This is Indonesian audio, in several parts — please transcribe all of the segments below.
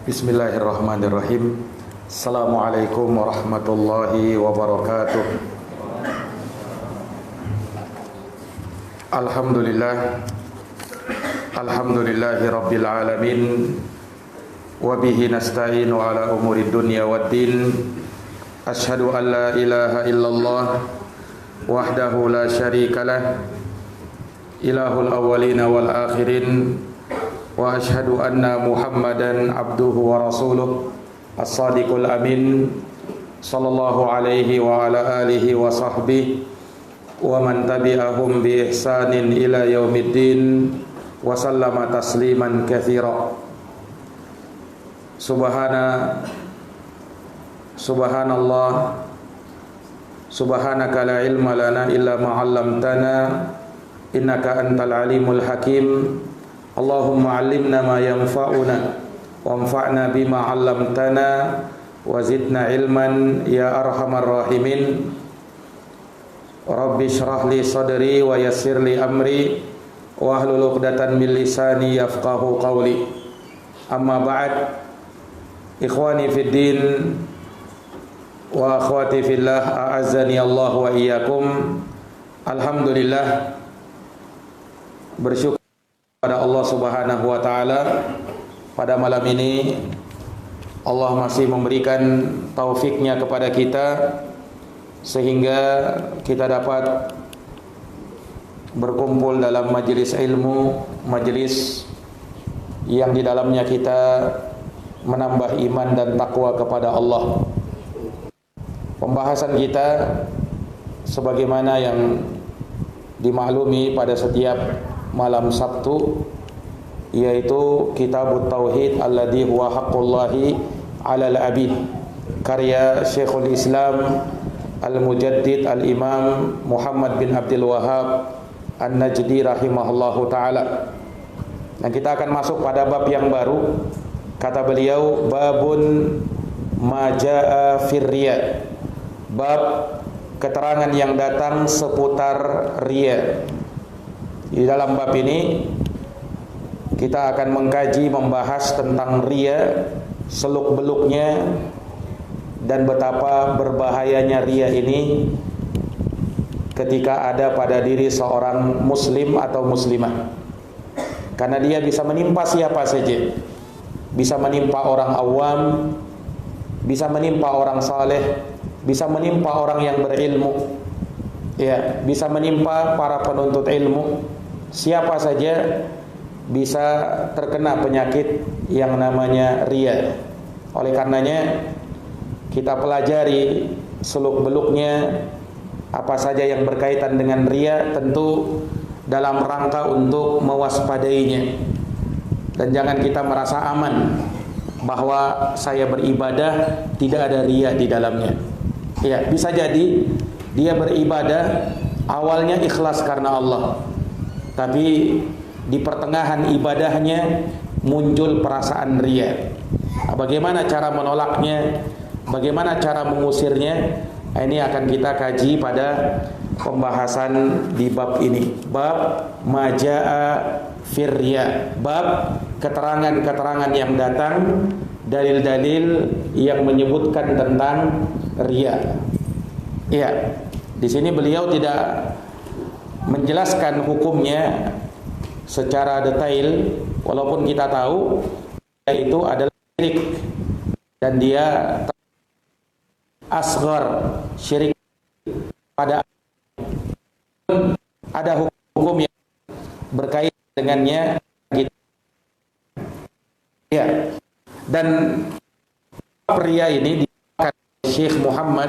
Bismillahirrahmanirrahim. Assalamualaikum warahmatullahi wabarakatuh. Alhamdulillahi rabbil alamin. Wabihi nasta'inu ala umuri dunya waddin. Ashhadu an la ilaha illallah wahdahu la syarikalah, ilahul awwalina wal akhirin. Wa ashhadu anna Muhammadan abduhu wa rasuluh as-sadiqul amin, sallallahu alaihi wa ala alihi wa sahbihi wa man tabi'ahum bi ihsanin ila yaumiddin wa sallama tasliman katsira. Subhanallah, subhanaka la ilma lana illa ma 'allamtana innaka antal alimul hakim. Allahumma 'allimna ma yanfa'una wanfa'na bima 'allamtana wa zidna ilman ya arhamar rahimin. Rabbi shrah li sadri wa yassir li amri wa hlul 'uqdatan min lisani yafqahu qawli. Amma ba'd. Ikhwani fid din wa akhwati fillah, a'azzani Allah wa iyyakum. Alhamdulillah, bersyukur pada Allah Subhanahu wa taala, pada malam ini Allah masih memberikan taufiknya kepada kita sehingga kita dapat berkumpul dalam majelis ilmu, majelis yang di dalamnya kita menambah iman dan takwa kepada Allah. Pembahasan kita sebagaimana yang dimaklumi pada setiap malam Sabtu, yaitu Kitabut Tauhid alladzi huwa haqqullahi 'alal 'abid, karya Syekhul Islam Al-Mujaddid Al-Imam Muhammad bin Abdul Wahhab An-Najdi rahimahullahu taala. Dan kita akan masuk pada bab yang baru. Kata beliau, babun ma jaa fir riya, bab keterangan yang datang seputar riya. Di dalam bab ini kita akan mengkaji, membahas tentang riya, seluk-beluknya, dan betapa berbahayanya riya ini ketika ada pada diri seorang muslim atau muslimah. Karena dia bisa menimpa siapa saja. Bisa menimpa orang awam, bisa menimpa orang saleh, bisa menimpa orang yang berilmu, ya, bisa menimpa para penuntut ilmu. Siapa saja bisa terkena penyakit yang namanya riya. Oleh karenanya kita pelajari seluk-beluknya apa saja yang berkaitan dengan riya, tentu dalam rangka untuk mewaspadainya. Dan jangan kita merasa aman bahwa saya beribadah tidak ada riya di dalamnya. Ya, bisa jadi dia beribadah awalnya ikhlas karena Allah, tapi di pertengahan ibadahnya muncul perasaan riya. Bagaimana cara menolaknya? Bagaimana cara mengusirnya? Ini akan kita kaji pada pembahasan di bab ini. Bab majaa fir riya, bab keterangan-keterangan yang datang, dalil-dalil yang menyebutkan tentang riya. Ya, di sini beliau tidak menjelaskan hukumnya secara detail, walaupun kita tahu itu adalah syirik dan dia asghar syirik. Pada ada hukum yang berkaitan dengannya gitu. Ya. Dan riya ini dikatakan Syekh Muhammad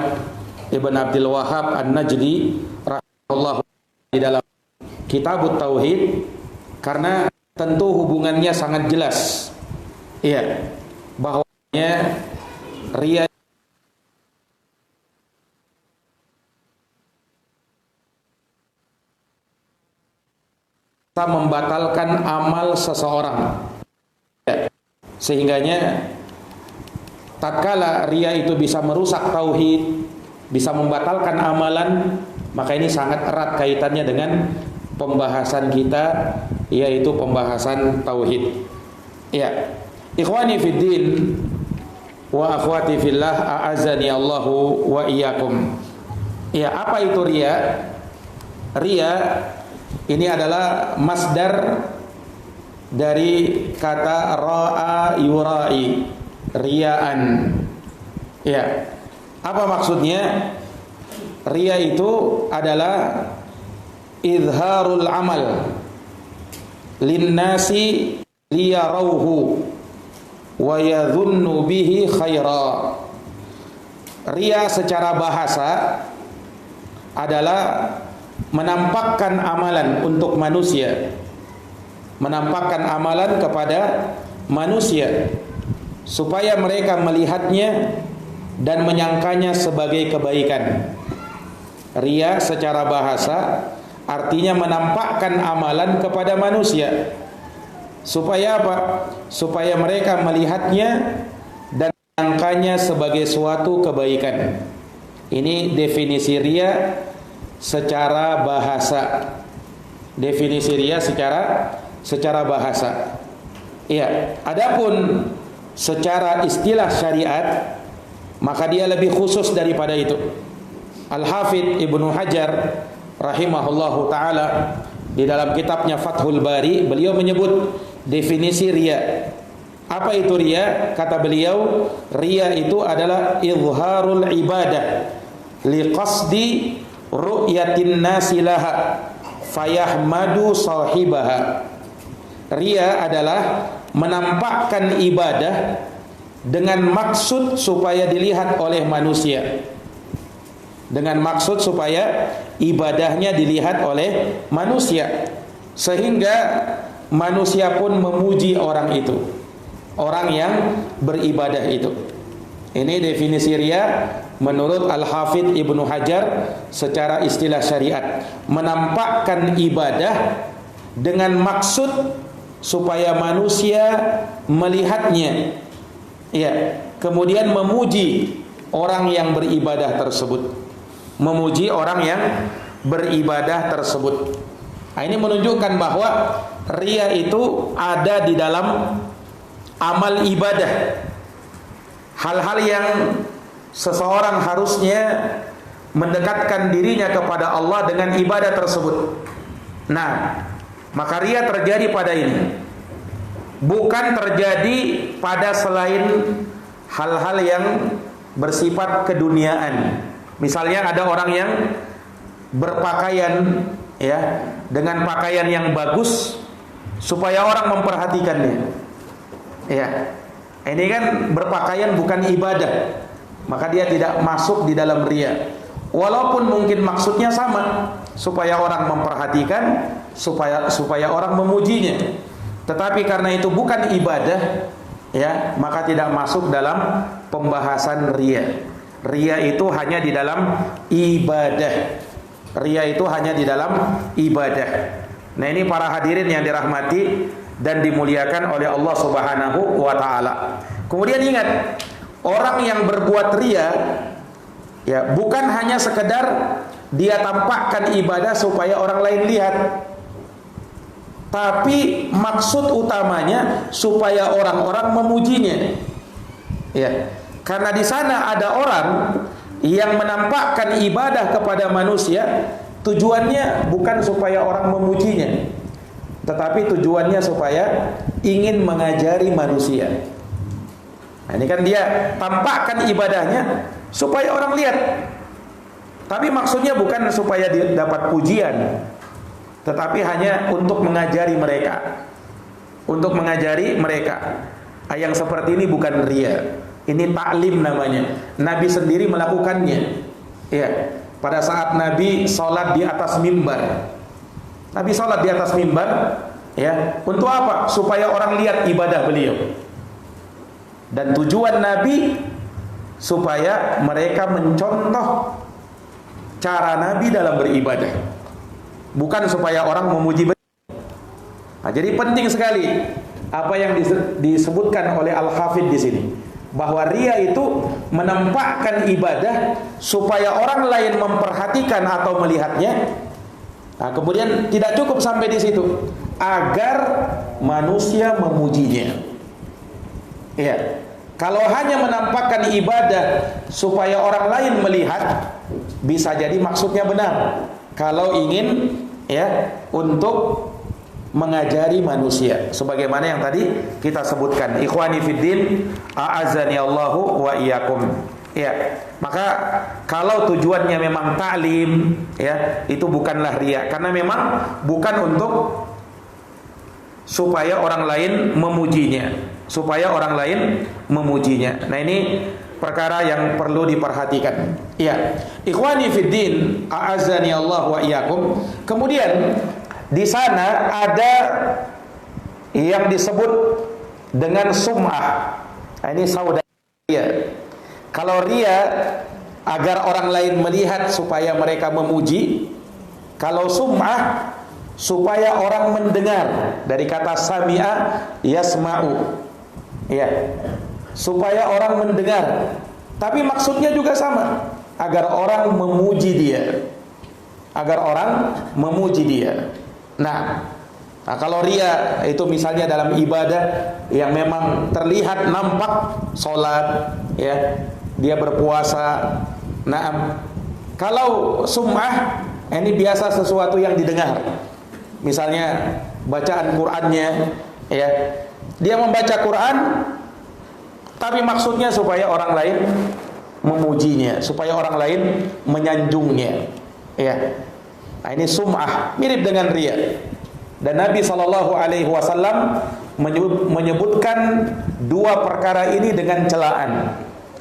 Ibn Abdul Wahhab An-Najdi rahimahullah di dalam Kitabut Tauhid, karena tentu hubungannya sangat jelas. Iya, bahwanya riya membatalkan amal seseorang. Ya. Sehingganya tatkala riya itu bisa merusak tauhid, bisa membatalkan amalan, maka ini sangat erat kaitannya dengan pembahasan kita, yaitu pembahasan tauhid. Ya, Ikhwani fid din wa akhwati fillah, a'azani Allahu wa iyyakum. Ya, apa itu riya? Riya ini adalah masdar dari kata ra'a yura'i, riyaan. Ya. Apa maksudnya? Riya itu adalah izharul amal linnasi liyarauhu wa yadhunnu bihi khaira. Riya secara bahasa adalah menampakkan amalan untuk manusia, menampakkan amalan kepada manusia supaya mereka melihatnya dan menyangkanya sebagai kebaikan. Riya secara bahasa artinya menampakkan amalan kepada manusia. Supaya apa? Supaya mereka melihatnya dan menyangkanya sebagai suatu kebaikan. Ini definisi riya secara bahasa. Definisi riya secara bahasa. Iya, adapun secara istilah syariat maka dia lebih khusus daripada itu. Al-Hafidh Ibnu Hajar rahimahullahu taala di dalam kitabnya Fathul Bari, beliau menyebut definisi riya. Apa itu riya? Kata beliau, riya itu adalah izharul ibadah liqasdi ru'yatin nasi laha fayahmadu sahibaha. Riya adalah menampakkan ibadah dengan maksud supaya dilihat oleh manusia. Dengan maksud supaya ibadahnya dilihat oleh manusia, sehingga manusia pun memuji orang itu, orang yang beribadah itu. Ini definisi riya menurut Al-Hafidh Ibnu Hajar secara istilah syariat, menampakkan ibadah dengan maksud supaya manusia melihatnya, ya, kemudian memuji orang yang beribadah tersebut, memuji orang yang beribadah tersebut. Nah, ini menunjukkan bahwa riya itu ada di dalam amal ibadah, hal-hal yang seseorang harusnya mendekatkan dirinya kepada Allah dengan ibadah tersebut. Nah, maka riya terjadi pada ini, bukan terjadi pada selain hal-hal yang bersifat keduniaan. Misalnya ada orang yang berpakaian, ya, dengan pakaian yang bagus supaya orang memperhatikannya. Ya. Ini kan berpakaian bukan ibadah, maka dia tidak masuk di dalam riya. Walaupun mungkin maksudnya sama, supaya orang memperhatikan, supaya orang memujinya. Tetapi karena itu bukan ibadah, ya, maka tidak masuk dalam pembahasan riya. Riya itu hanya di dalam ibadah. Riya itu hanya di dalam ibadah. Nah, ini para hadirin yang dirahmati dan dimuliakan oleh Allah Subhanahu wa taala. Kemudian ingat, orang yang berbuat riya, ya, bukan hanya sekedar dia tampakkan ibadah supaya orang lain lihat, tapi maksud utamanya supaya orang-orang memujinya. Ya, karena di sana ada orang yang menampakkan ibadah kepada manusia, tujuannya bukan supaya orang memujinya, tetapi tujuannya supaya ingin mengajari manusia. Nah, ini kan dia tampakkan ibadahnya supaya orang lihat, tapi maksudnya bukan supaya dia dapat pujian, tetapi hanya untuk mengajari mereka. Untuk mengajari mereka. Yang seperti ini bukan riya. Ini taklim namanya. Nabi sendiri melakukannya. Ya, pada saat Nabi sholat di atas mimbar. Nabi sholat di atas mimbar, ya, untuk apa? Supaya orang lihat ibadah beliau. Dan tujuan Nabi supaya mereka mencontoh cara Nabi dalam beribadah, bukan supaya orang memuji beliau. Nah, jadi penting sekali apa yang disebutkan oleh Al-Hafidh di sini, bahwa riya itu menampakkan ibadah supaya orang lain memperhatikan atau melihatnya. Nah, kemudian tidak cukup sampai di situ, agar manusia memujinya. Ya. Kalau hanya menampakkan ibadah supaya orang lain melihat, bisa jadi maksudnya benar. Kalau ingin ya untuk mengajari manusia, sebagaimana yang tadi kita sebutkan. Ikhwani fiddin, a'azzani Allahu wa iyyakum. Ya, maka kalau tujuannya memang ta'lim, ya, itu bukanlah riya, karena memang bukan untuk supaya orang lain memujinya, supaya orang lain memujinya. Nah, ini perkara yang perlu diperhatikan. Ya, ikhwani fiddin, a'azzani Allah wa iyyakum. Kemudian di sana ada yang disebut dengan sum'ah. Nah, ini saudara riya. Kalau riya agar orang lain melihat supaya mereka memuji. Kalau sum'ah supaya orang mendengar, dari kata sami'a yasma'u. Ya, supaya orang mendengar. Tapi maksudnya juga sama, agar orang memuji dia. Agar orang memuji dia. Nah, kalau riya itu misalnya dalam ibadah yang memang terlihat nampak, sholat, ya, dia berpuasa. Nah, kalau sum'ah ini biasa sesuatu yang didengar. Misalnya bacaan Qur'annya, ya, dia membaca Quran, tapi maksudnya supaya orang lain memujinya, supaya orang lain menyanjungnya, ya. Nah, ini sum'ah, mirip dengan riya. Dan Nabi SAW menyebutkan dua perkara ini dengan celaan.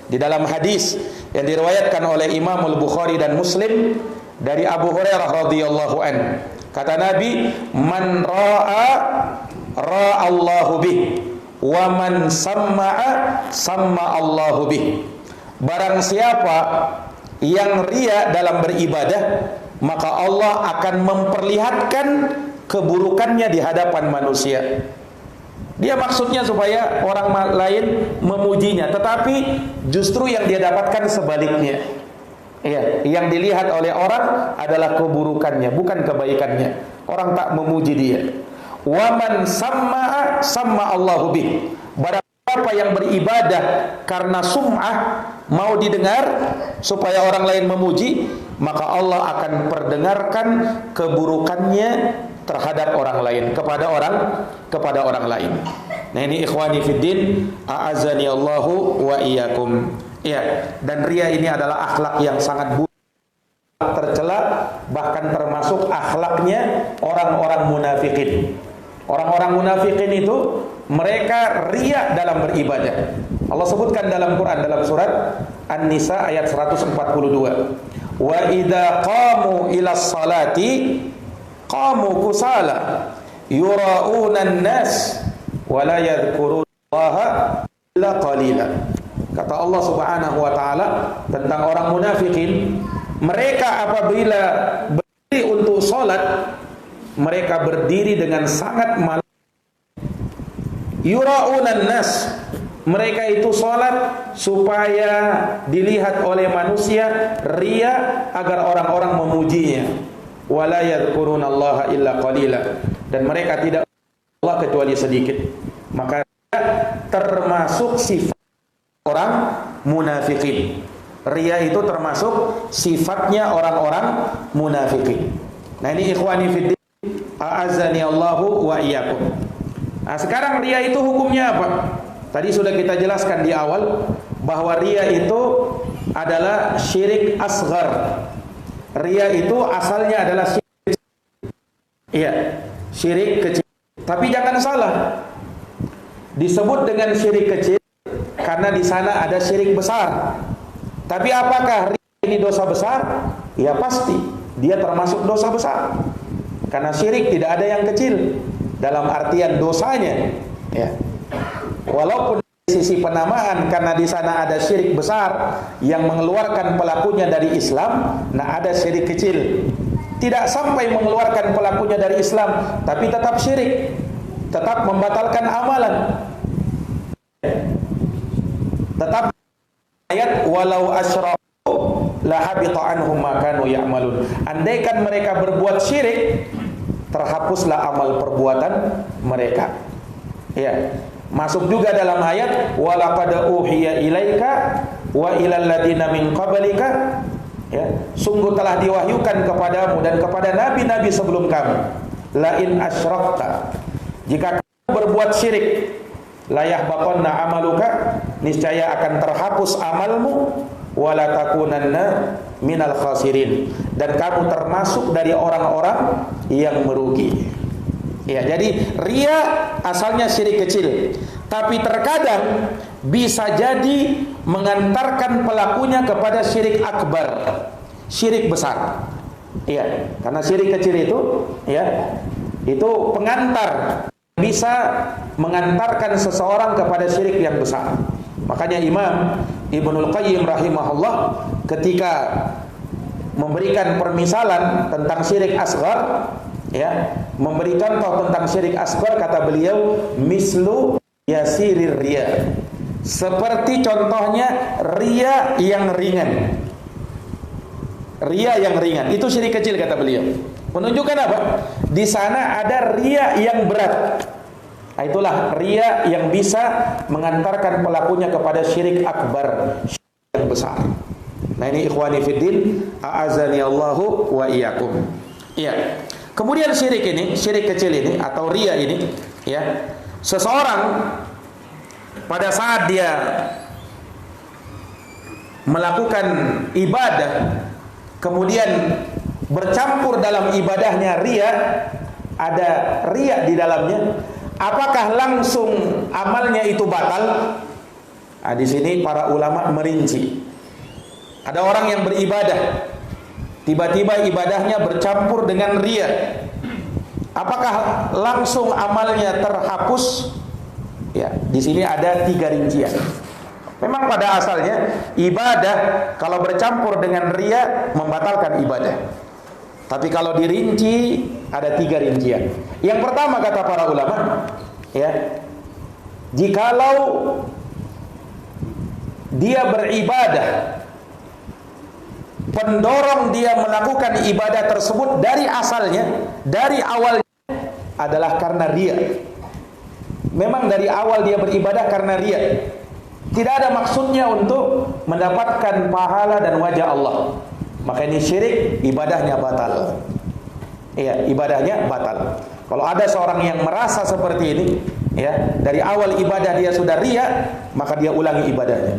Di dalam hadis yang diriwayatkan oleh Imam Al-Bukhari dan Muslim dari Abu Hurairah radhiyallahu an, kata Nabi, man ra'a ra'allahu bih, wa man samma'a samma'allahu bih. Barang siapa yang riya dalam beribadah, maka Allah akan memperlihatkan keburukannya di hadapan manusia. Dia maksudnya supaya orang lain memujinya, tetapi justru yang dia dapatkan sebaliknya. Ya, yang dilihat oleh orang adalah keburukannya, bukan kebaikannya. Orang tak memuji dia. Wa man samma'a samma'allahu bih. Barang siapa yang beribadah karena sum'ah, mau didengar supaya orang lain memuji, maka Allah akan perdengarkan keburukannya terhadap orang lain, kepada orang lain. Nah, ini ikhwani fiddin, a'azzani Allahu wa iyyakum. Ya, dan riya ini adalah akhlak yang sangat buruk, tercela, bahkan termasuk akhlaknya orang-orang munafikin. Orang-orang munafikin itu mereka riya dalam beribadah. Allah sebutkan dalam Quran, dalam surat An-Nisa ayat 142. Wa idza qamu ilas salati qamu kusala yura'una an-nas wa la yadhkurullaha illa qalila. Kata Allah Subhanahu wa taala tentang orang munafikin, mereka apabila berdiri untuk salat, mereka berdiri dengan sangat malu. Yura'una an-nas, mereka itu salat supaya dilihat oleh manusia, riya agar orang-orang memujinya. Wala yadhkurunallaha illa qalila, dan mereka tidak Allah kecuali sedikit. Maka termasuk sifat orang munafikin. Riya itu termasuk sifatnya orang-orang munafikin. Nah, ini ikhwani fiddin, a'azzani Allahu wa iyyakum. Nah, sekarang riya itu hukumnya apa? Tadi sudah kita jelaskan di awal bahwa riya itu adalah syirik asghar. Riya itu asalnya adalah syirik kecil. Iya, syirik kecil. Tapi jangan salah, disebut dengan syirik kecil karena di sana ada syirik besar. Tapi apakah riya ini dosa besar? Ya pasti, dia termasuk dosa besar. Karena syirik tidak ada yang kecil dalam artian dosanya. Ya. Walaupun dari sisi penamaan, karena di sana ada syirik besar yang mengeluarkan pelakunya dari Islam, nah ada syirik kecil. Tidak sampai mengeluarkan pelakunya dari Islam, tapi tetap syirik, tetap membatalkan amalan. Tetap ayat walau asyraku la habita anhum ma kanu ya'malun. Andaikan mereka berbuat syirik, terhapuslah amal perbuatan mereka. Ya. Masuk juga dalam ayat walaqad uhiya ilaika wa ilal ladina min qablika, ya, sungguh telah diwahyukan kepadamu dan kepada nabi-nabi sebelum kamu, la in asyrakta, jika kamu berbuat syirik, la yahbaqanna amaluka, niscaya akan terhapus amalmu, wala takunanna minal khasirin, dan kamu termasuk dari orang-orang yang merugi. Ya, jadi riya asalnya syirik kecil, tapi terkadang bisa jadi mengantarkan pelakunya kepada syirik akbar, syirik besar. Ya, karena syirik kecil itu, ya, itu pengantar, bisa mengantarkan seseorang kepada syirik yang besar. Makanya Imam Ibnul Qayyim rahimahullah ketika memberikan permisalan tentang syirik asghar, ya, memberi contoh tentang syirik asghar, kata beliau mislu yasirir riya, seperti contohnya riya yang ringan. Riya yang ringan itu syirik kecil, kata beliau. Menunjukkan apa? Di sana ada riya yang berat. Nah, itulah riya yang bisa mengantarkan pelakunya kepada syirik akbar, syirik yang besar. Nah, ini ikhwani fiddin, a'azani Allahu wa iyyakum. Iya. Kemudian syirik ini, syirik kecil ini atau riya ini, ya, seseorang pada saat dia melakukan ibadah, kemudian bercampur dalam ibadahnya riya, ada riya di dalamnya, apakah langsung amalnya itu batal? Nah, di sini para ulama merinci. Ada orang yang beribadah, tiba-tiba ibadahnya bercampur dengan riya, apakah langsung amalnya terhapus? Ya, di sini ada 3 rincian. Memang pada asalnya ibadah kalau bercampur dengan riya membatalkan ibadah. Tapi kalau dirinci ada 3 rincian. Yang pertama kata para ulama, ya, jikalau dia beribadah, pendorong dia melakukan ibadah tersebut dari asalnya, dari awalnya adalah karena riya. Memang dari awal dia beribadah karena riya. Tidak ada maksudnya untuk mendapatkan pahala dan wajah Allah. Maka ini syirik, ibadahnya batal. Iya, ibadahnya batal. Kalau ada seorang yang merasa seperti ini, ya, dari awal ibadah dia sudah riya, maka dia ulangi ibadahnya.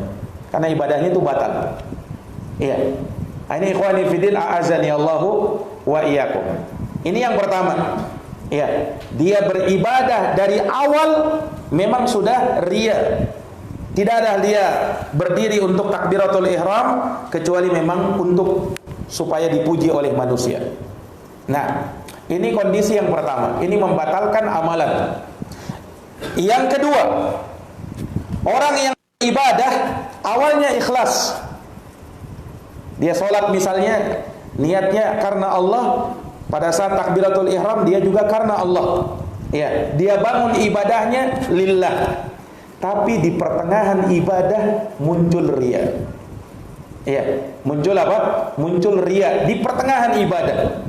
Karena ibadahnya itu batal. Iya. Ini ikhwani fiddin, a'azani Allahu wa iyyakum. Ini yang pertama. Ya, dia beribadah dari awal memang sudah riya. Tidak ada dia berdiri untuk takbiratul ihram kecuali memang untuk supaya dipuji oleh manusia. Nah, ini kondisi yang pertama. Ini membatalkan amalan. Yang kedua, orang yang ibadah awalnya ikhlas. Dia sholat misalnya, niatnya karena Allah. Pada saat takbiratul ihram dia juga karena Allah. Ya, dia bangun ibadahnya lillah. Tapi di pertengahan ibadah muncul riya. Ya, muncul apa? Muncul riya di pertengahan ibadah.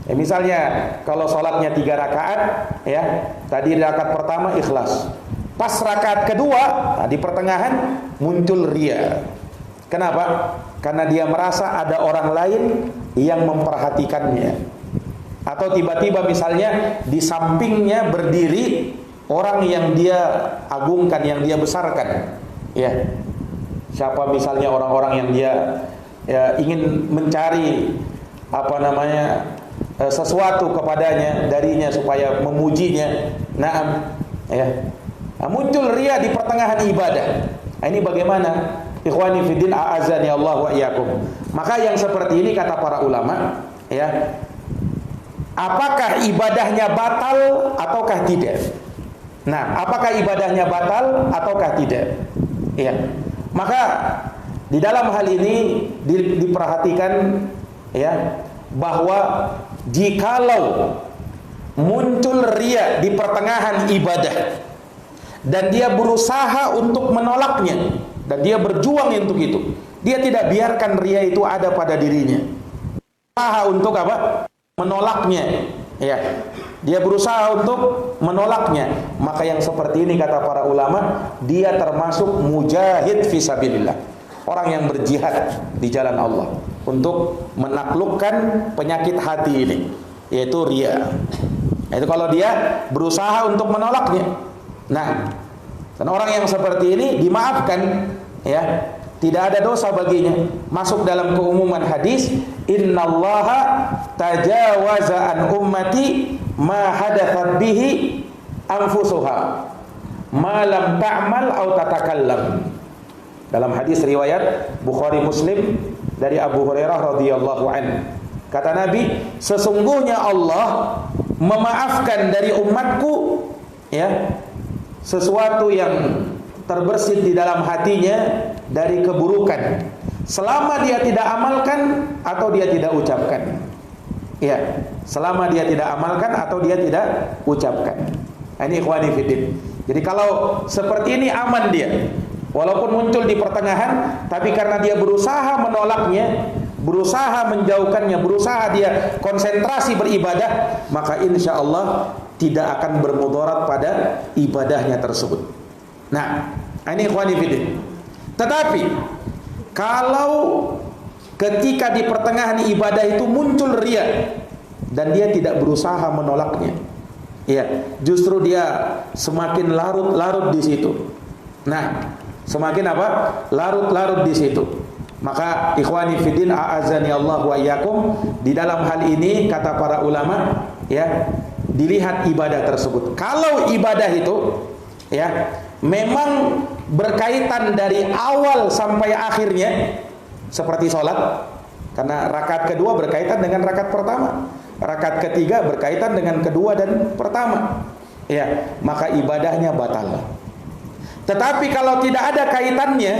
Ya, misalnya kalau sholatnya 3 rakaat, ya, tadi rakaat pertama ikhlas. Pas rakaat kedua, nah, di pertengahan muncul riya. Kenapa? Karena dia merasa ada orang lain yang memperhatikannya. Atau tiba-tiba misalnya di sampingnya berdiri orang yang dia agungkan, yang dia besarkan. Ya. Siapa misalnya orang-orang yang dia, ya, ingin mencari sesuatu kepadanya darinya supaya memujinya. Naam, ya. Nah, muncul riya di pertengahan ibadah. Nah, ini bagaimana? Ikhwani fiddin, a'azani Allah wa iyyakum. Maka yang seperti ini kata para ulama, ya, apakah ibadahnya batal ataukah tidak? Nah, apakah ibadahnya batal ataukah tidak? Ya. Maka di dalam hal ini diperhatikan, ya, bahwa jikalau muncul riya di pertengahan ibadah dan dia berusaha untuk menolaknya dan dia berjuang untuk itu, dia tidak biarkan riya itu ada pada dirinya. Berusaha untuk apa? Menolaknya. Ya, dia berusaha untuk menolaknya. Maka yang seperti ini kata para ulama, dia termasuk mujahid fisabilillah, orang yang berjihad di jalan Allah untuk menaklukkan penyakit hati ini, yaitu riya. Itu kalau dia berusaha untuk menolaknya. Nah, dan orang yang seperti ini dimaafkan, ya, tidak ada dosa baginya. Masuk dalam keumuman hadis, innallaha tajawaza an ummati ma hadathat bihi anfusuha ma lam ta'mal aw tatakallam. Dalam hadis riwayat Bukhari Muslim dari Abu Hurairah radhiyallahu anhu, kata Nabi, sesungguhnya Allah memaafkan dari umatku, ya, sesuatu yang terbersit di dalam hatinya dari keburukan, selama dia tidak amalkan atau dia tidak ucapkan. Ya, selama dia tidak amalkan atau dia tidak ucapkan. Ini ikhwani fiddin. Jadi kalau seperti ini aman dia, walaupun muncul di pertengahan, tapi karena dia berusaha menolaknya, berusaha menjauhkannya, berusaha dia konsentrasi beribadah, maka insya Allah tidak akan bermudarat pada ibadahnya tersebut. Nah, ini ikhwani fiddin. Tetapi kalau ketika di pertengahan ibadah itu muncul riya dan dia tidak berusaha menolaknya, ya, justru dia semakin larut-larut di situ. Nah, semakin apa? Larut-larut di situ. Maka ikhwani fiddin a'azani Allah wa iyyakum, di dalam hal ini kata para ulama, ya, dilihat ibadah tersebut. Kalau ibadah itu, ya, memang berkaitan dari awal sampai akhirnya, seperti sholat, karena rakaat kedua berkaitan dengan rakaat pertama, rakaat ketiga berkaitan dengan kedua dan pertama, ya, maka ibadahnya batal. Tetapi kalau tidak ada kaitannya,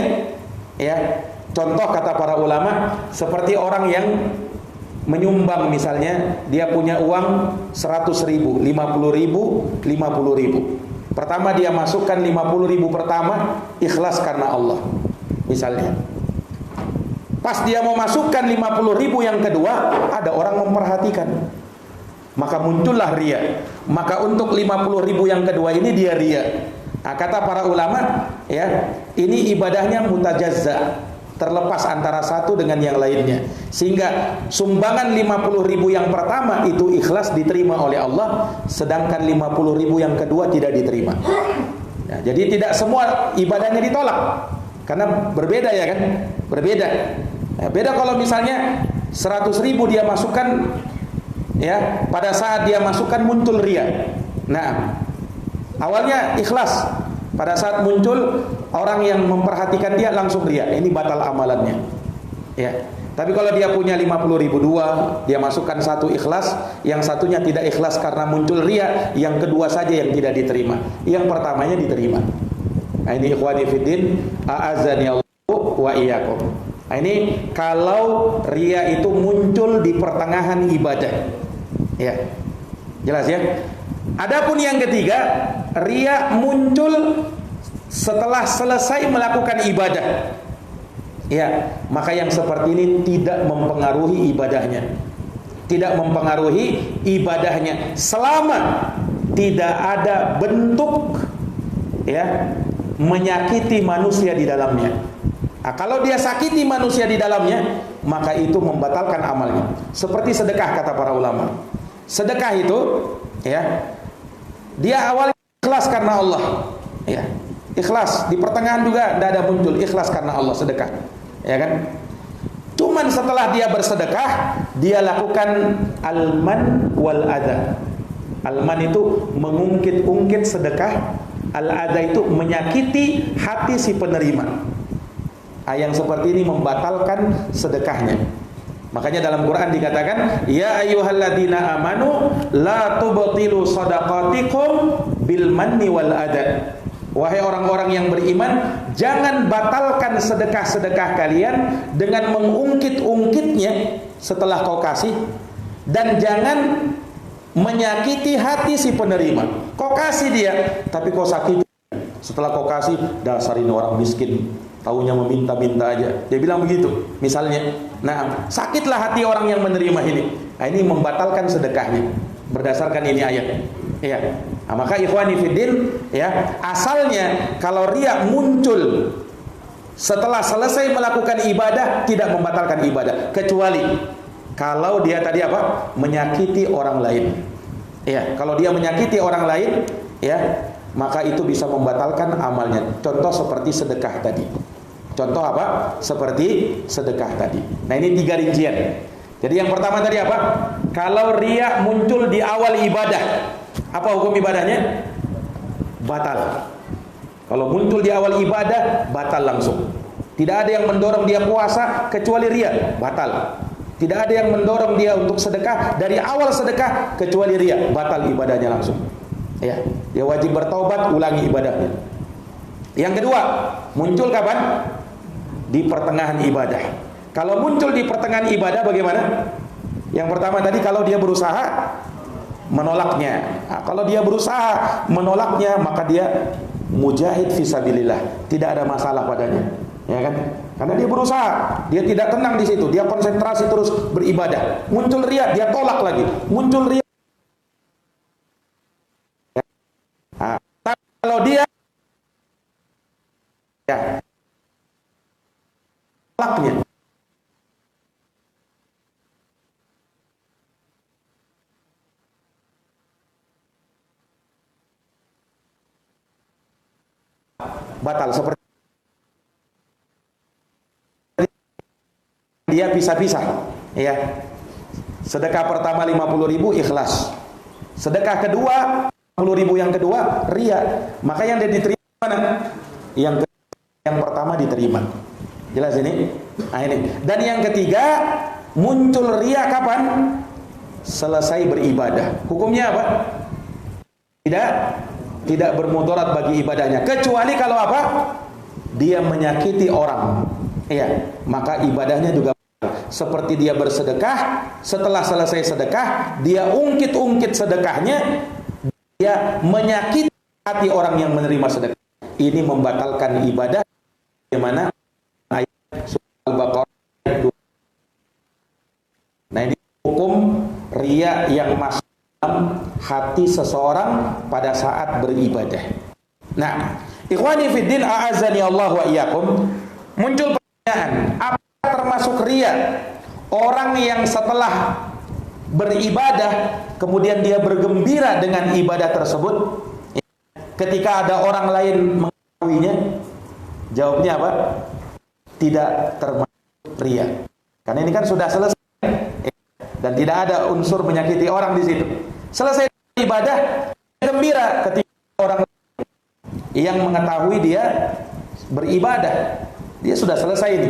ya, contoh kata para ulama, seperti orang yang menyumbang, misalnya dia punya uang 100.000, 50.000, 50.000. Pertama dia masukkan 50.000 pertama, ikhlas karena Allah, misalnya. Pas dia mau masukkan 50.000 yang kedua, ada orang memperhatikan, maka muncullah riya. Maka untuk 50.000 yang kedua ini dia riya. Nah, kata para ulama, ya, ini ibadahnya mutajazza, terlepas antara satu dengan yang lainnya, sehingga sumbangan 50.000 yang pertama itu ikhlas diterima oleh Allah, sedangkan 50.000 yang kedua tidak diterima. Nah, jadi tidak semua ibadahnya ditolak, karena berbeda, ya kan, berbeda. Nah, beda kalau misalnya 100.000 dia masukkan, ya, pada saat dia masukkan muncul riya. Nah, awalnya ikhlas, pada saat muncul orang yang memperhatikan dia langsung riya, ini batal amalannya, ya. Tapi kalau dia punya 50.000 dua, dia masukkan satu ikhlas, yang satunya tidak ikhlas karena muncul riya, yang kedua saja yang tidak diterima, yang pertamanya diterima. Nah, ini ikhwani fiddin a'azani Allah wa iyyakum. Nah, ini kalau riya itu muncul di pertengahan ibadah, ya, jelas ya. Adapun yang ketiga, riya muncul setelah selesai melakukan ibadah, ya, maka yang seperti ini tidak mempengaruhi ibadahnya, tidak mempengaruhi ibadahnya selama tidak ada bentuk, ya, menyakiti manusia di dalamnya. Nah, kalau dia sakiti manusia di dalamnya, maka itu membatalkan amalnya. Seperti sedekah kata para ulama. Sedekah itu, ya, dia awalnya ikhlas karena Allah, ya, ikhlas, di pertengahan juga tidak ada muncul ikhlas karena Allah, sedekah, ya kan. Cuman setelah dia bersedekah, dia lakukan alman wal adha. Alman itu mengungkit-ungkit sedekah, al adha itu menyakiti hati si penerima. Yang seperti ini membatalkan sedekahnya. Makanya dalam Quran dikatakan, ya ayyuhalladzina amanu la tubtilu shadaqatikum bil manni wal adha. Wahai orang-orang yang beriman, jangan batalkan sedekah-sedekah kalian dengan mengungkit-ungkitnya setelah kau kasih, dan jangan menyakiti hati si penerima. Kau kasih dia, tapi kau sakiti. Setelah kau kasih, dasar ini orang miskin, taunya meminta-minta aja. Dia bilang begitu, misalnya. Nah, sakitlah hati orang yang menerima ini. Nah, ini membatalkan sedekahnya. berdasarkan ini ayat. Ya. Nah, maka ikhwani fiddin, ya, asalnya kalau riya muncul setelah selesai melakukan ibadah tidak membatalkan ibadah, kecuali kalau dia tadi apa? Menyakiti orang lain. Ya, kalau dia menyakiti orang lain, ya, maka itu bisa membatalkan amalnya. Contoh seperti sedekah tadi. Contoh apa? Seperti sedekah tadi. Nah, ini 3 rincian. Jadi yang pertama tadi apa? Kalau riya muncul di awal ibadah, apa hukum ibadahnya? Batal. Kalau muncul di awal ibadah, batal langsung. Tidak ada yang mendorong dia puasa kecuali riya, batal. Tidak ada yang mendorong dia untuk sedekah dari awal sedekah kecuali riya, batal ibadahnya langsung. Ya, dia wajib bertaubat, ulangi ibadahnya. Yang kedua, muncul kapan? Di pertengahan ibadah. Kalau muncul di pertengahan ibadah bagaimana? Yang pertama tadi kalau dia berusaha menolaknya. Nah, kalau dia berusaha menolaknya maka dia mujahid fisabilillah, tidak ada masalah padanya, ya kan? Karena dia berusaha, dia tidak tenang di situ, dia konsentrasi terus beribadah. Muncul riya, dia tolak lagi. Muncul riya. Nah, kalau dia ya tolaknya. Batal, seperti dia pisah-pisah, ya. Sedekah pertama 50.000 ikhlas. Sedekah kedua 50.000 yang kedua riya. Maka yang diterima mana? Yang pertama diterima. Jelas ini? Nah, ini. Dan yang ketiga muncul riya kapan? Selesai beribadah. Hukumnya apa? Tidak bermudarat bagi ibadahnya, kecuali kalau apa? Dia menyakiti orang. Iya, maka ibadahnya juga seperti dia bersedekah, setelah selesai sedekah, dia ungkit-ungkit sedekahnya, dia menyakiti hati orang yang menerima sedekah. Ini membatalkan ibadah. Bagaimana ayat surah Al-Baqarah. Nah, ini hukum riya yang masuk dalam hati seseorang pada saat beribadah. Nah, ikhwani fiddin a'azani Allah wa iyyakum, muncul pertanyaan, apa termasuk riya? Orang yang setelah beribadah kemudian dia bergembira dengan ibadah tersebut ketika ada orang lain mengetahuinya, jawabnya apa? Tidak termasuk riya. Karena ini kan sudah selesai dan tidak ada unsur menyakiti orang di situ. Selesai ibadah, gembira ketika orang yang mengetahui dia beribadah, dia sudah selesai ini,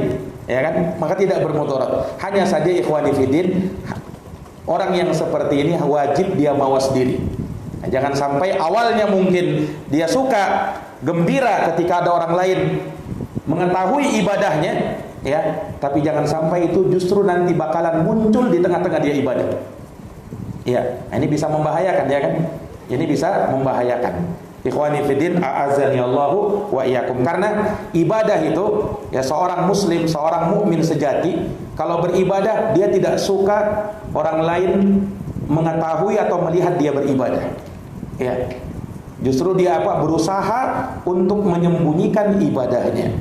ya kan? Maka tidak bermudarat. Hanya saja ikhwani fiddin, orang yang seperti ini wajib dia mawas diri. Nah, jangan sampai awalnya mungkin dia suka gembira ketika ada orang lain mengetahui ibadahnya, ya, tapi jangan sampai itu justru nanti bakalan muncul di tengah-tengah dia ibadah. Ya, ini bisa membahayakan, ya kan? Ini bisa membahayakan. Ikhwani fiddin a'azzani Allahu wa iyyakum. Karena ibadah itu, ya, seorang muslim, seorang mukmin sejati kalau beribadah dia tidak suka orang lain mengetahui atau melihat dia beribadah. Ya. Justru dia apa? Berusaha untuk menyembunyikan ibadahnya.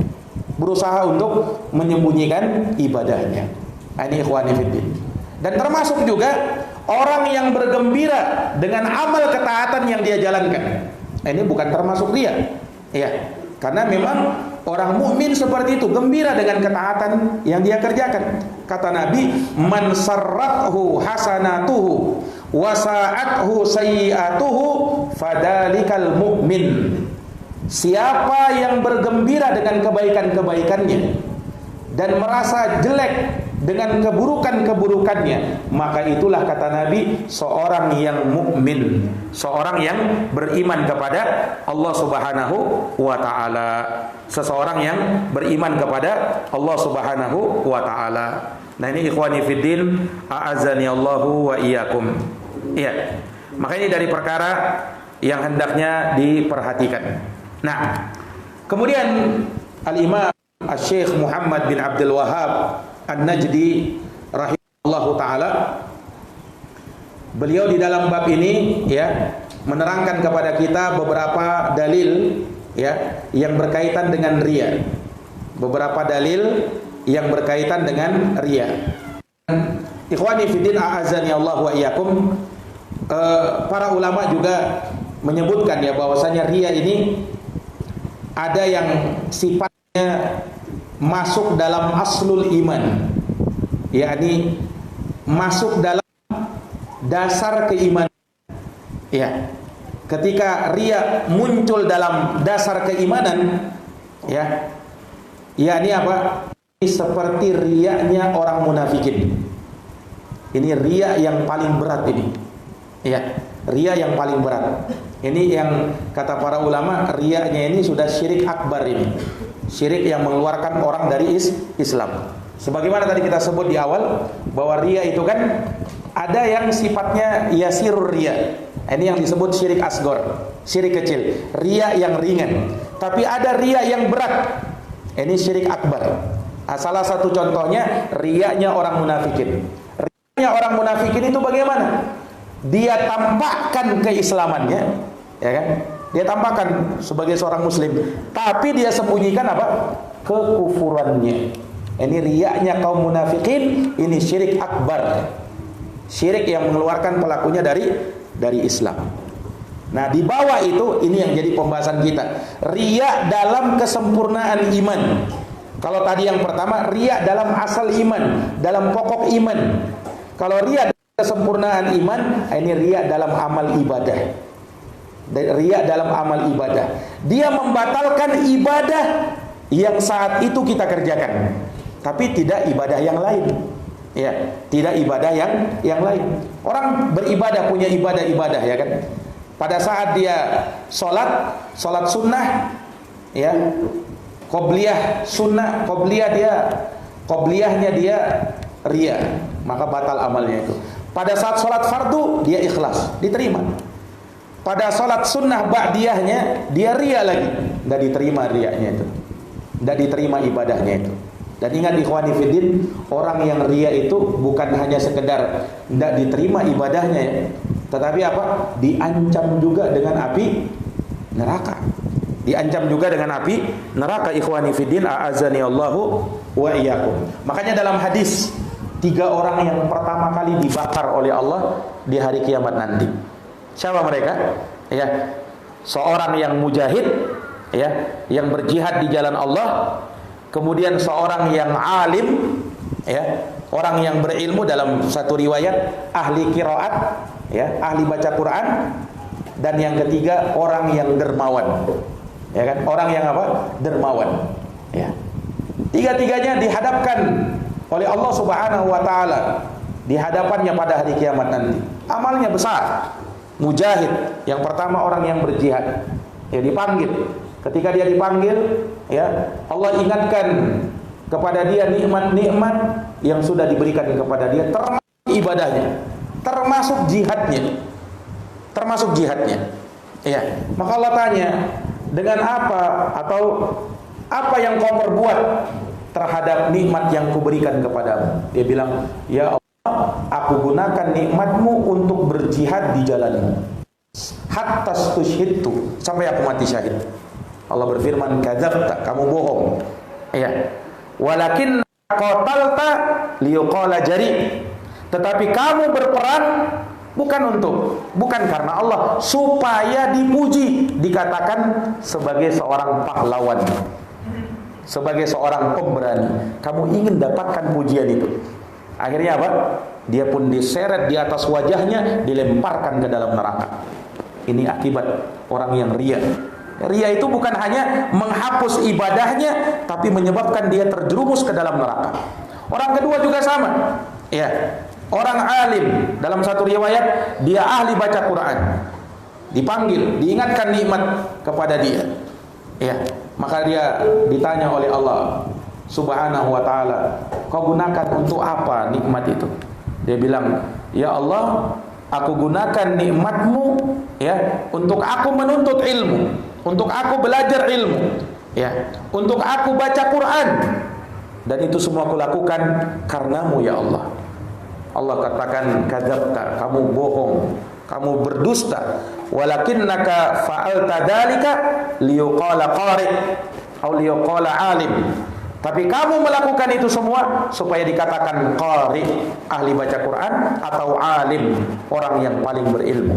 Berusaha untuk menyembunyikan ibadahnya. Ini ikhwani fiddin. Dan termasuk juga orang yang bergembira dengan amal ketaatan yang dia jalankan. Ini bukan termasuk riya. Ya. Karena memang orang mukmin seperti itu, gembira dengan ketaatan yang dia kerjakan. Kata Nabi, "Man sarrathu hasanatuhu wa sa'athu sayyi'atuhu fadalikal mu'min." Siapa yang bergembira dengan kebaikan-kebaikannya dan merasa jelek dengan keburukan-keburukannya, maka itulah kata Nabi seorang yang mukmin, seorang yang beriman kepada Allah Subhanahu wa taala, seseorang yang beriman kepada Allah Subhanahu wa taala. Nah, ini ikhwani fiddin a'azzani Allahu wa iyyakum. Iya. Maka ini dari perkara yang hendaknya diperhatikan. Nah, kemudian Al-Imam Asy-Syaikh Muhammad bin Abdul Wahhab An-Najdi rahimahullahu taala Beliau di dalam bab ini ya menerangkan kepada kita beberapa dalil ya yang berkaitan dengan riya. Beberapa dalil yang berkaitan dengan riya. Ikhwani fiddin a'azani Allah wa iyyakum, para ulama juga menyebutkan ya bahwasanya riya ini ada yang sifatnya masuk dalam aslul iman, yakni masuk dalam dasar keimanan. Ya, ketika riya muncul dalam dasar keimanan, ya, yakni apa? Seperti riyanya orang munafikin. Ini riya yang paling berat ini. Ya, riya yang paling berat. Ini yang kata para ulama, riyanya ini sudah syirik akbar ini. Syirik yang mengeluarkan orang dari Islam. Sebagaimana tadi kita sebut di awal bahwa riya itu kan ada yang sifatnya yasirur riya. Ini yang disebut syirik asgor, syirik kecil, riya yang ringan. Tapi ada riya yang berat. Ini syirik akbar. Salah satu contohnya riyanya orang munafikin. Riyanya orang munafikin itu bagaimana? Dia tampakkan keislamannya, ya kan? Dia tampakkan sebagai seorang muslim, tapi dia sembunyikan apa? Kekufurannya. Ini riyanya kaum munafikin, ini syirik akbar. Syirik yang mengeluarkan pelakunya dari Islam. Nah, di bawah itu ini yang jadi pembahasan kita. Riya dalam kesempurnaan iman. Kalau tadi yang pertama riya dalam asal iman, dalam pokok iman. Kalau riya dalam kesempurnaan iman, ini riya dalam amal ibadah. Riya dalam amal ibadah. Dia membatalkan ibadah yang saat itu kita kerjakan, tapi tidak ibadah yang lain. Ya, tidak ibadah yang lain. Orang beribadah punya ibadah-ibadah ya kan. Pada saat dia sholat sunnah, ya, qobliyah sunnah, qobliyahnya dia riya, maka batal amalnya itu. Pada saat sholat fardu dia ikhlas, diterima. Pada sholat sunnah ba'diyahnya dia riya lagi, tidak diterima riyanya itu, tidak diterima ibadahnya itu. Dan ingat ikhwani fiddin, orang yang riya itu bukan hanya sekedar tidak diterima ibadahnya ya, tetapi apa? Diancam juga dengan api neraka. Diancam juga dengan api neraka ikhwani fiddin a'azani Allahu wa iyyakum. Makanya dalam hadis 3 orang yang pertama kali dibakar oleh Allah di hari kiamat nanti. Siapa mereka? Ya, seorang yang mujahid ya, yang berjihad di jalan Allah. Kemudian seorang yang alim ya, orang yang berilmu, dalam satu riwayat ahli qiraat ya, ahli baca Quran, dan yang ketiga orang yang dermawan. Ya kan? Orang yang apa? Dermawan. Ya. Tiga-tiganya dihadapkan oleh Allah Subhanahu wa taala di hadapannya pada hari kiamat nanti. Amalnya besar. Mujahid, yang pertama orang yang berjihad. Ya, dipanggil. Ketika dia dipanggil, ya, Allah ingatkan kepada dia nikmat-nikmat yang sudah diberikan kepada dia, termasuk ibadahnya, termasuk jihadnya. Termasuk jihadnya. Ya, maka Allah tanya, dengan apa atau apa yang kau perbuat terhadap nikmat yang kuberikan kepadamu? Dia bilang, ya Allah, aku gunakan nikmatmu untuk berjihad di jalanmu. Hatta stushhidtu, sampai aku mati syahid. Allah berfirman, kadzabta, kamu bohong. Ya. Walakin qatalta liyuqala jari. Tetapi kamu berperang bukan karena Allah, supaya dipuji, dikatakan sebagai seorang pahlawan, sebagai seorang pemberani. Kamu ingin dapatkan pujian itu. Akhirnya apa? Dia pun diseret di atas wajahnya, dilemparkan ke dalam neraka. Ini akibat orang yang riya. Riya itu bukan hanya menghapus ibadahnya, tapi menyebabkan dia terjerumus ke dalam neraka. Orang kedua juga sama. Ya, orang alim, dalam satu riwayat dia ahli baca Quran. Dipanggil, diingatkan nikmat kepada dia. Ya, maka dia ditanya oleh Allah Subhanahu wa taala, kau gunakan untuk apa nikmat itu? Dia bilang, ya Allah, aku gunakan nikmatmu ya untuk aku menuntut ilmu, untuk aku belajar ilmu, ya, untuk aku baca Quran, dan itu semua aku lakukan karenamu ya Allah. Allah katakan kadzabta, kamu bohong, kamu berdusta. Walakinnaka fa'alta dzalika liyuqala qari atau liyuqala alim. Tapi kamu melakukan itu semua supaya dikatakan qari, ahli baca Quran, atau alim, orang yang paling berilmu.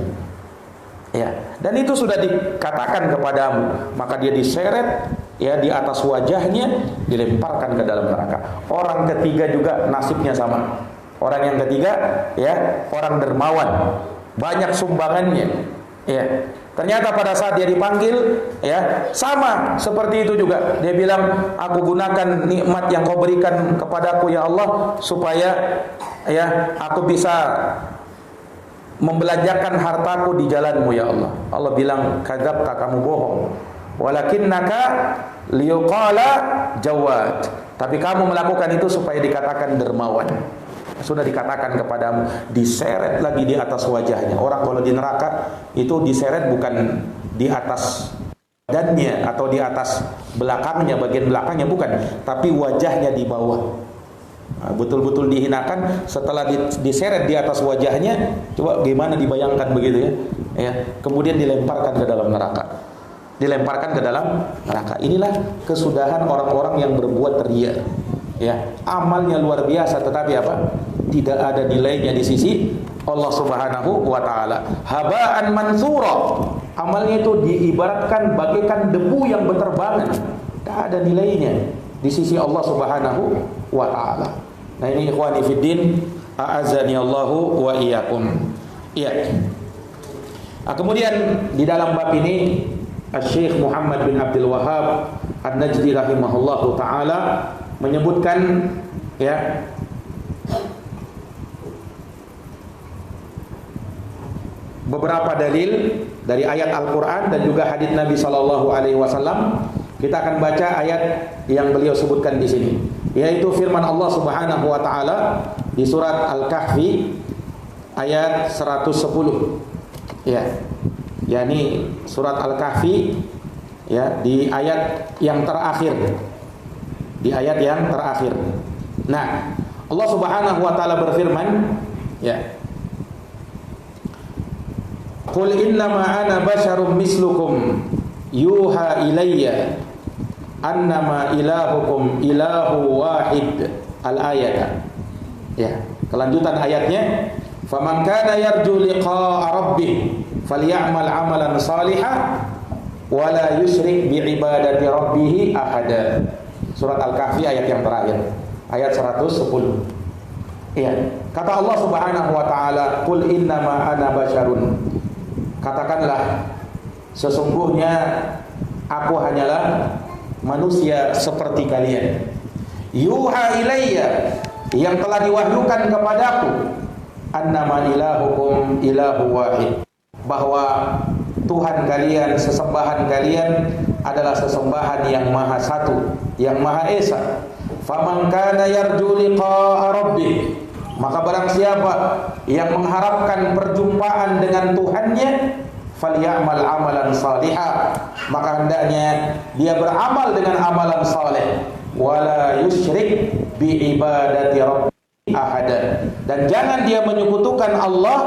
Ya, dan itu sudah dikatakan kepadamu, maka dia diseret ya di atas wajahnya, dilemparkan ke dalam neraka. Orang ketiga juga nasibnya sama. Orang yang ketiga ya, orang dermawan, banyak sumbangannya. Ya. Ternyata pada saat dia dipanggil ya, sama seperti itu juga. Dia bilang, aku gunakan nikmat yang kau berikan kepadaku ya Allah supaya ya aku bisa membelanjakan hartaku di jalanmu ya Allah. Allah bilang, kadzabta, kamu bohong. Walakinnaka liyuqala jawad. Tapi kamu melakukan itu supaya dikatakan dermawan. Sudah dikatakan kepadamu, diseret lagi di atas wajahnya. Orang kalau di neraka itu diseret bukan di atas badannya atau di atas belakangnya, bagian belakangnya bukan, tapi wajahnya di bawah. Betul-betul dihinakan setelah diseret di atas wajahnya. Coba gimana dibayangkan begitu ya. Ya, kemudian dilemparkan ke dalam neraka. Dilemparkan ke dalam neraka. Inilah kesudahan orang-orang yang berbuat riya. Ya, amalnya luar biasa tetapi apa? Tidak ada nilainya di sisi Allah Subhanahu wa taala. Haba'an mansura. Amalnya itu diibaratkan bagaikan debu yang berterbangan. Tidak ada nilainya di sisi Allah Subhanahu wa taala. Nah, ini ikhwani fiddin, a'azzani Allahu wa iyyakum. Iya. Nah, kemudian di dalam bab ini Syekh Muhammad bin Abdul Wahhab An-Najdi rahimahullahu taala menyebutkan ya beberapa dalil dari ayat Al-Qur'an dan juga hadis Nabi sallallahu alaihi wasallam. Kita akan baca ayat yang beliau sebutkan di sini, yaitu firman Allah Subhanahu wa taala di surat Al-Kahfi ayat 110. Ya. yakni surat Al-Kahfi ya, di ayat yang terakhir. Di ayat yang terakhir. Nah, Allah Subhanahu wa taala berfirman, ya. Qul innama ana basyarum mislukum yuha ilayya annama ilahukum ilahu wahid. Al-ayat. Ya, kelanjutan ayatnya, faman kana yarju liqa'a rabbih falyamal 'amalan shalihan wa la yusyrik bi ibadati rabbih ahada. Surat Al-Kahfi ayat yang terakhir, ayat 110. Iya, kata Allah Subhanahu wa taala, qul innama ana basyarun. Katakanlah, sesungguhnya aku hanyalah manusia seperti kalian. Yuha ilayya, yang telah diwahyukan kepadaku, annama ilahukum ilahu wahid, bahwa Tuhan kalian, sesembahan kalian adalah sesembahan yang maha satu, yang maha esa. Faman kana yarju liqa'a rabbih, maka barang siapa yang mengharapkan perjumpaan dengan Tuhannya, falyamal amalan salihah, maka hendaknya dia beramal dengan amalan saleh, wala yusyrik bi ibadati rabbih ahada, dan jangan dia menyekutukan Allah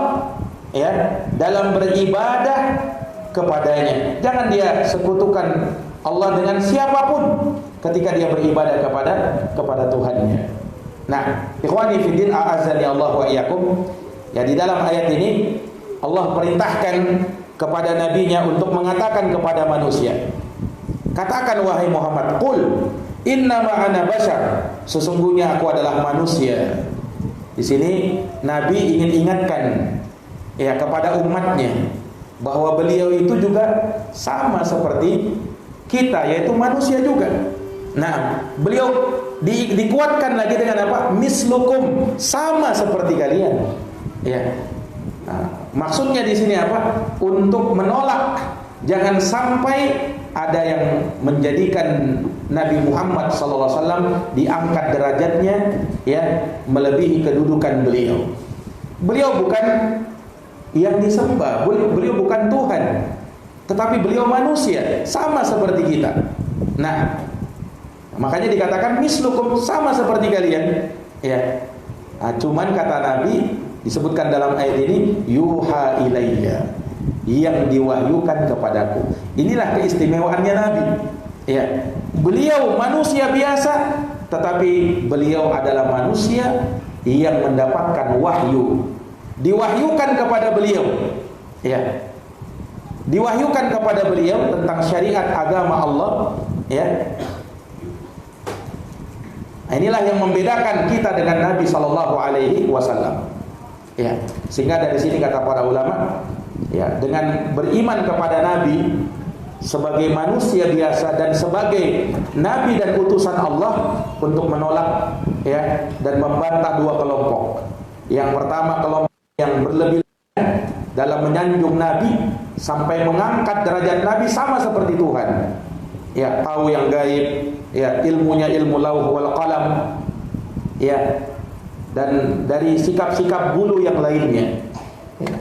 ya dalam beribadah kepadanya. Jangan dia sekutukan Allah dengan siapapun ketika dia beribadah kepada Tuhannya. Nah, ikhwani fiddin, a'azzani Allah wa iyyakum. Ya, di dalam ayat ini Allah perintahkan kepada nabinya untuk mengatakan kepada manusia, katakan wahai Muhammad, qul innama ana bashar, sesungguhnya aku adalah manusia. Di sini Nabi ingin ingatkan ya kepada umatnya bahwa beliau itu juga sama seperti kita, yaitu manusia juga. Nah, beliau dikuatkan lagi dengan apa? Mislukum, sama seperti kalian. Ya. Nah, maksudnya di sini apa? Untuk menolak jangan sampai ada yang menjadikan Nabi Muhammad SAW diangkat derajatnya ya melebihi kedudukan beliau. Beliau bukan yang disembah, beliau bukan Tuhan, tetapi beliau manusia, sama seperti kita. Nah, makanya dikatakan mislukum, sama seperti kalian. Ya. Nah, cuman kata Nabi disebutkan dalam ayat ini yuha ilayya, yang diwahyukan kepadaku. Inilah keistimewaannya Nabi. Ya, beliau manusia biasa, tetapi beliau adalah manusia yang mendapatkan wahyu. Diwahyukan kepada beliau. Ya. Diwahyukan kepada beliau tentang syariat agama Allah, ya. Inilah yang membedakan kita dengan Nabi sallallahu alaihi wasallam. Ya, sehingga dari sini kata para ulama, ya, dengan beriman kepada Nabi sebagai manusia biasa dan sebagai nabi dan utusan Allah untuk menolak, ya, dan membantah dua kelompok. Yang pertama kelompok yang berlebihan dalam menyanjung Nabi sampai mengangkat derajat Nabi sama seperti Tuhan. Ya, tahu yang gaib, ya, ilmunya ilmu lauh wal qalam, ya, dan dari sikap-sikap bulu yang lainnya, ya,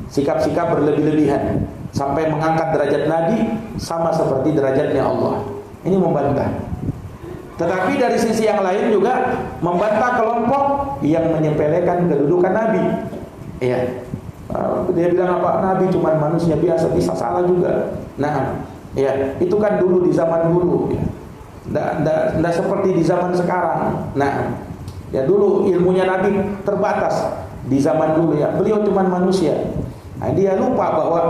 sikap-sikap berlebih-lebihan sampai mengangkat derajat Nabi sama seperti derajatnya Allah. Ini membantah. Tetapi dari sisi yang lain juga membantah kelompok yang menyepelekan kedudukan Nabi. Ya, dia bilang apa? Nabi cuma manusia biasa, bisa salah juga. Nah, ya, itu kan dulu di zaman dulu, ya. Nggak seperti di zaman sekarang. Nah, ya, dulu ilmunya Nabi terbatas di zaman dulu, ya. Beliau cuma manusia. Nah, dia lupa bahwa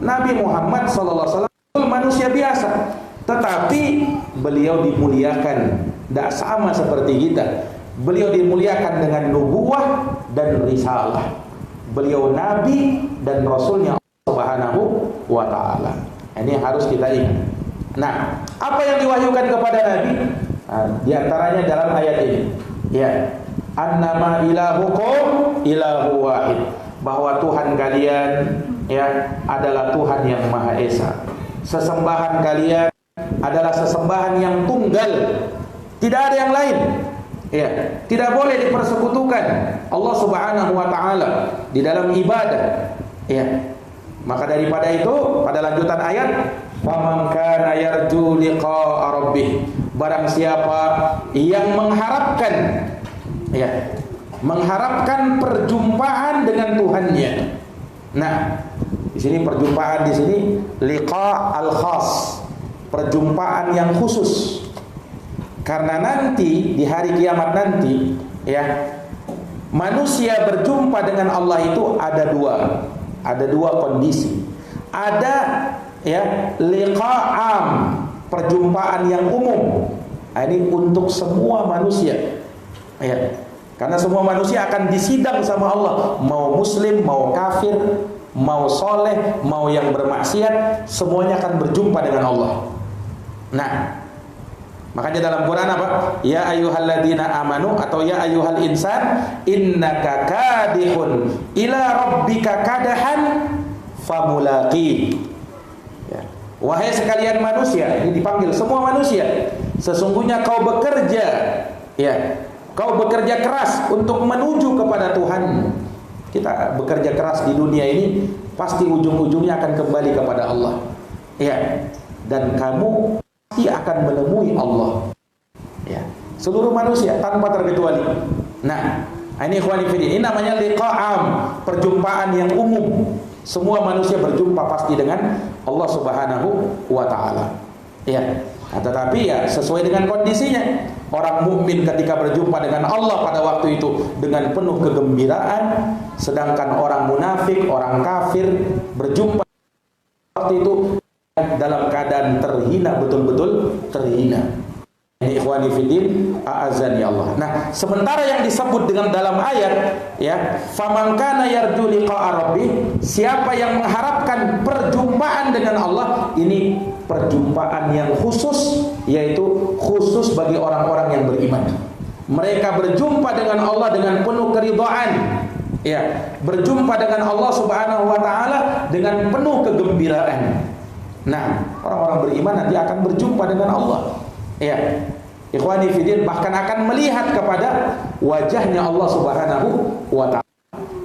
Nabi Muhammad SAW manusia biasa, tetapi beliau dimuliakan. Tidak sama seperti kita. Beliau dimuliakan dengan nubuwah dan risalah. Beliau Nabi dan Rasulnya Subhanahu wa ta'ala. Ini harus kita ingat. Nah, apa yang diwahyukan kepada Nabi? Nah, di antaranya dalam ayat ini, ya, annama ilahukum ilahu wahid, bahwa Tuhan kalian, ya, adalah Tuhan yang Maha Esa. Sesembahan kalian adalah sesembahan yang tunggal, tidak ada yang lain. Ya, tidak boleh dipersekutukan Allah Subhanahu wa taala di dalam ibadah. Ya. Maka daripada itu, pada lanjutan ayat, faman kana yarju liqa'a rabbih, barang siapa yang mengharapkan, ya, mengharapkan perjumpaan dengan Tuhannya. Nah, di sini perjumpaan di sini liqa' al-khas, perjumpaan yang khusus. Karena nanti di hari kiamat nanti, ya, manusia berjumpa dengan Allah itu ada dua kondisi. Ada, ya, liqa'am, perjumpaan yang umum. Nah, ini untuk semua manusia, ya. Karena semua manusia akan disidang sama Allah, mau muslim, mau kafir, mau soleh, mau yang bermaksiat, semuanya akan berjumpa dengan Allah. Nah, makanya dalam Quran apa? Ya ayyuhalladzina amanu atau ya ayyuhal insan innaka kadihun ila rabbika kadahan famulaqi. Ya. Wahai sekalian manusia, ini dipanggil semua manusia. Sesungguhnya kau bekerja, ya, kau bekerja keras untuk menuju kepada Tuhan. Kita bekerja keras di dunia ini pasti ujung-ujungnya akan kembali kepada Allah. Ya. Dan kamu pasti akan menemui Allah, ya, seluruh manusia tanpa terkecuali. Nah, ini ikhwani fillah, ini namanya liqa'am, perjumpaan yang umum. Semua manusia berjumpa pasti dengan Allah Subhanahu wa taala. Ya. Nah, tetapi ya sesuai dengan kondisinya. Orang mukmin ketika berjumpa dengan Allah pada waktu itu dengan penuh kegembiraan, sedangkan orang munafik, orang kafir berjumpa waktu itu dalam keadaan terhina, betul-betul terhina. Ini ikhwani fiddin, a'azzani Allah. Nah, sementara yang disebut dengan dalam ayat, ya, faman kana yarju liqa'a rabbih, siapa yang mengharapkan perjumpaan dengan Allah, ini perjumpaan yang khusus, yaitu khusus bagi orang-orang yang beriman. Mereka berjumpa dengan Allah dengan penuh keridhaan, ya, berjumpa dengan Allah Subhanahu wa taala dengan penuh kegembiraan. Nah, orang-orang beriman nanti akan berjumpa dengan Allah. Ya, ikhwani fiddin, bahkan akan melihat kepada wajahnya Allah Subhanahu wa taala.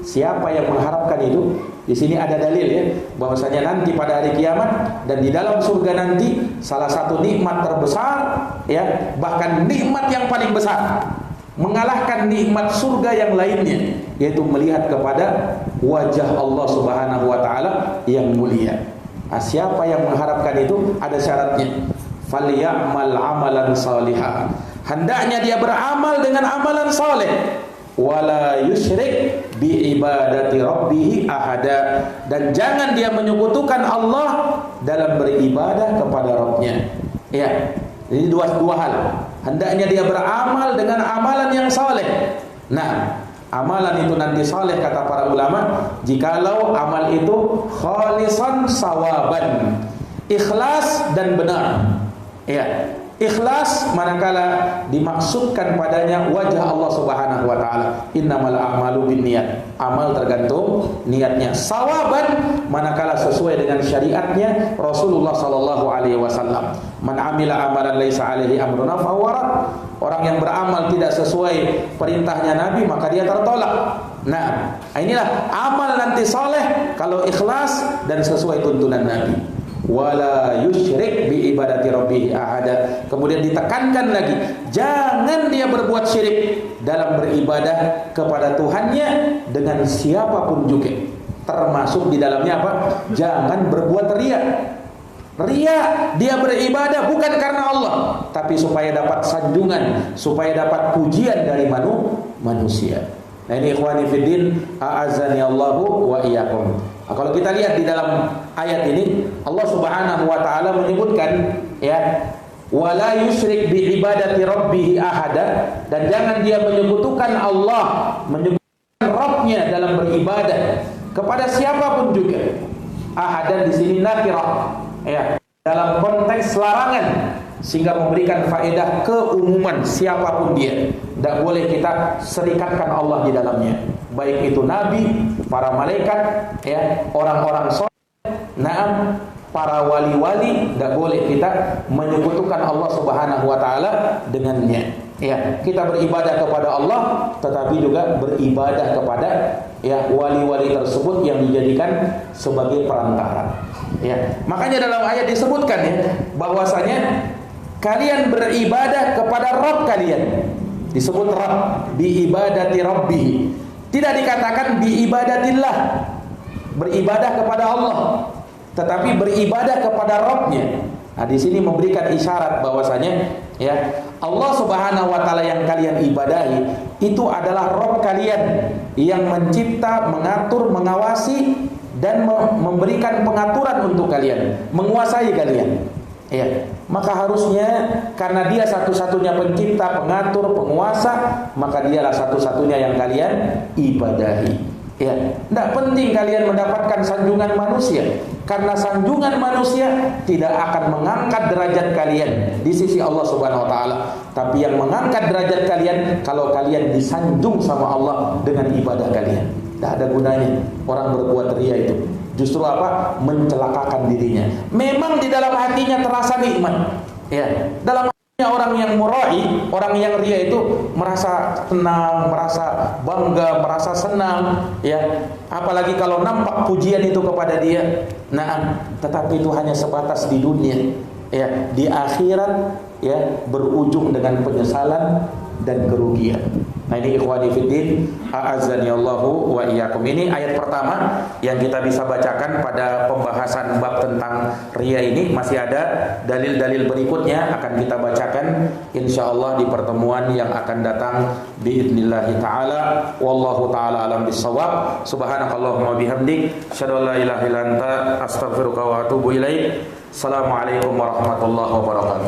Siapa yang mengharapkan itu? Di sini ada dalil, ya, bahwasanya nanti pada hari kiamat dan di dalam surga nanti salah satu nikmat terbesar, ya, bahkan nikmat yang paling besar, mengalahkan nikmat surga yang lainnya, yaitu melihat kepada wajah Allah Subhanahu wa taala yang mulia. Nah, siapa yang mengharapkan itu ada syaratnya. Falyamal amalan salihah. Hendaknya dia beramal dengan amalan saleh. Wala yusyrik bi ibadati rabbih ahada, dan jangan dia menyekutukan Allah dalam beribadah kepada Rabbnya. Ya, ini dua hal. Hendaknya dia beramal dengan amalan yang saleh. Nah, amalan itu nanti saleh kata para ulama jikalau amal itu khalisan sawaban, ikhlas dan benar. Ya, ikhlas manakala dimaksudkan padanya wajah Allah Subhanahu wa taala. Innamal a'malu binniyat. Amal tergantung niatnya. Sawaban manakala sesuai dengan syariatnya Rasulullah sallallahu alaihi wasallam. Man amila amalan laisa alaihi amruna fahuwa rad. Orang yang beramal tidak sesuai perintahnya Nabi maka dia tertolak. Nah, inilah amal nanti saleh kalau ikhlas dan sesuai tuntunan Nabi. Wala yusyrik bi ibadati rabbih ahada. Kemudian ditekankan lagi, jangan dia berbuat syirik dalam beribadah kepada Tuhannya dengan siapapun juga. Termasuk di dalamnya apa? Jangan berbuat riya. Riya, dia beribadah bukan karena Allah, tapi supaya dapat sanjungan, supaya dapat pujian dari manusia. Nah, ini ikhwani fiddin, a'azzani Allahu wa iyyakum. Nah, kalau kita lihat di dalam ayat ini, Allah Subhanahu wa taala menyebutkan ya, wala yusyrik bi ibadati rabbih ahada, dan jangan dia menyekutukan Allah, menyekutukan Rabbnya dalam beribadah kepada siapapun juga. Ahadan di sini nakirah ya, dalam konteks larangan, sehingga memberikan faedah keumuman siapapun dia. Tidak boleh kita serikatkan Allah di dalamnya, baik itu nabi, para malaikat, ya, orang-orang soleh, naam, para wali-wali. Tidak boleh kita menyekutukan Allah Subhanahu wa taala dengannya. Ya, kita beribadah kepada Allah, tetapi juga beribadah kepada ya wali-wali tersebut yang dijadikan sebagai perantara. Ya, makanya dalam ayat disebutkan ya bahwasanya kalian beribadah kepada Rabb kalian. Disebut Rabb, bi ibadati rabbih. Tidak dikatakan bi ibadatillah, beribadah kepada Allah, tetapi beribadah kepada Rabbnya. Nah, di sini memberikan isyarat bahwasanya ya Allah Subhanahu wa taala yang kalian ibadahi itu adalah Rabb kalian yang mencipta, mengatur, mengawasi dan memberikan pengaturan untuk kalian, menguasai kalian. Ya, maka harusnya karena dia satu-satunya pencipta, pengatur, penguasa, maka dialah satu-satunya yang kalian ibadahi. Ya, tidak penting kalian mendapatkan sanjungan manusia, karena sanjungan manusia tidak akan mengangkat derajat kalian di sisi Allah Subhanahu wa taala. Tapi yang mengangkat derajat kalian kalau kalian disanjung sama Allah dengan ibadah kalian. Tidak ada gunanya orang berbuat riya itu. Justru apa? Mencelakakan dirinya. Memang di dalam hatinya terasa nikmat. Ya, dalam hatinya orang yang murai, orang yang riya itu merasa tenang, merasa bangga, merasa senang. Ya, apalagi kalau nampak pujian itu kepada dia. Nah, tetapi itu hanya sebatas di dunia. Ya, di akhirat ya berujung dengan penyesalan dan kerugian. Nah, ini ikhwani fiddin, a'azzani Allahu wa iyyakum. Ini ayat pertama yang kita bisa bacakan pada pembahasan bab tentang riya ini. Masih ada dalil-dalil berikutnya akan kita bacakan insyaallah di pertemuan yang akan datang biidznillah taala. Wallahu taala alam bissawab. Subhanakallahumma bihamdik, asyhadu an la ilaha illa anta, astaghfiruka wa atubu ilaik. Assalamualaikum warahmatullahi wabarakatuh.